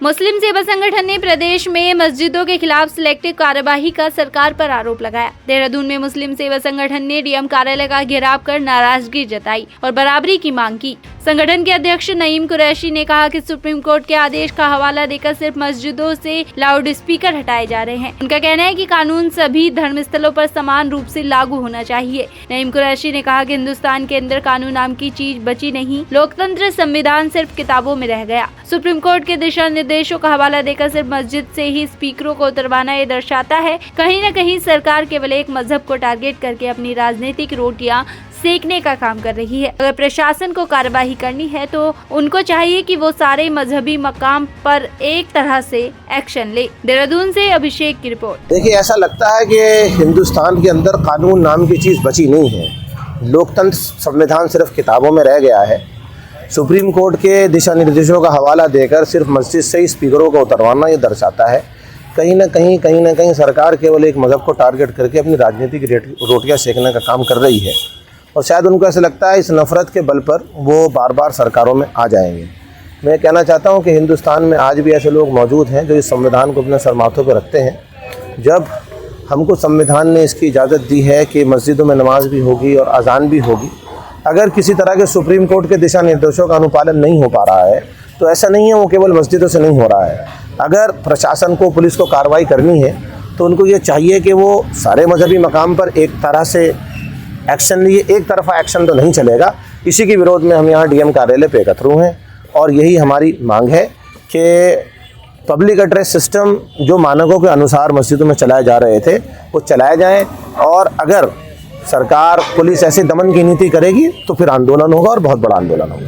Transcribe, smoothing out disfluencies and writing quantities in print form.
मुस्लिम सेवा संगठन ने प्रदेश में मस्जिदों के खिलाफ सिलेक्टिव कार्यवाही का सरकार पर आरोप लगाया। देहरादून में मुस्लिम सेवा संगठन ने डीएम कार्यालय का घेराव कर नाराजगी जताई और बराबरी की मांग की। संगठन के अध्यक्ष नईम कुरैशी ने कहा कि सुप्रीम कोर्ट के आदेश का हवाला देकर सिर्फ मस्जिदों से लाउड स्पीकर हटाए जा रहे हैं। उनका कहना है कि कानून सभी धर्मस्थलों पर समान रूप से लागू होना चाहिए। नईम कुरैशी ने कहा कि हिंदुस्तान के अंदर कानून नाम की चीज बची नहीं, लोकतंत्र संविधान सिर्फ किताबों में रह गया। सुप्रीम कोर्ट के दिशा निर्देशों का हवाला देकर सिर्फ मस्जिद से ही स्पीकरों को उतरवाना ये दर्शाता है कहीं न कहीं सरकार केवल एक मजहब को टारगेट करके अपनी राजनीतिक रोटियां सेकने का काम कर रही है। अगर प्रशासन को कार्यवाही करनी है तो उनको चाहिए कि वो सारे मजहबी मकाम पर एक तरह से एक्शन ले। देहरादून से अभिषेक की रिपोर्ट। देखिए, ऐसा लगता है कि हिंदुस्तान के अंदर कानून नाम की चीज़ बची नहीं है। लोकतंत्र संविधान सिर्फ किताबों में रह गया है। सुप्रीम कोर्ट के दिशा निर्देशों का हवाला देकर सिर्फ मस्जिद से ही स्पीकरों को उतरवाना ये दर्शाता है कहीं ना कहीं सरकार केवल एक मजहब को टारगेट करके अपनी राजनीतिक रोटियां सेकने का काम कर रही है। और शायद उनको ऐसा लगता है इस नफ़रत के बल पर वो बार बार सरकारों में आ जाएंगे। मैं कहना चाहता हूं कि हिंदुस्तान में आज भी ऐसे लोग मौजूद हैं जो इस संविधान को अपने सर माथों पर रखते हैं। जब हमको संविधान ने इसकी इजाज़त दी है कि मस्जिदों में नमाज भी होगी और अजान भी होगी, अगर किसी तरह के सुप्रीम कोर्ट के दिशा निर्देशों का अनुपालन नहीं हो पा रहा है तो ऐसा नहीं है वो केवल मस्जिदों से नहीं हो रहा है। अगर प्रशासन को, पुलिस को कार्रवाई करनी है तो उनको ये चाहिए कि वो सारे मजहबी मकाम पर एक तरह से एक्शन लिए। एक तरफा एक्शन तो नहीं चलेगा। इसी के विरोध में हम यहाँ डीएम कार्यालय पे एकत्र हुए हैं और यही हमारी मांग है कि पब्लिक एड्रेस सिस्टम जो मानकों के अनुसार मस्जिदों में चलाए जा रहे थे वो चलाए जाएं। और अगर सरकार, पुलिस ऐसे दमन की नीति करेगी तो फिर आंदोलन होगा और बहुत बड़ा आंदोलन होगा।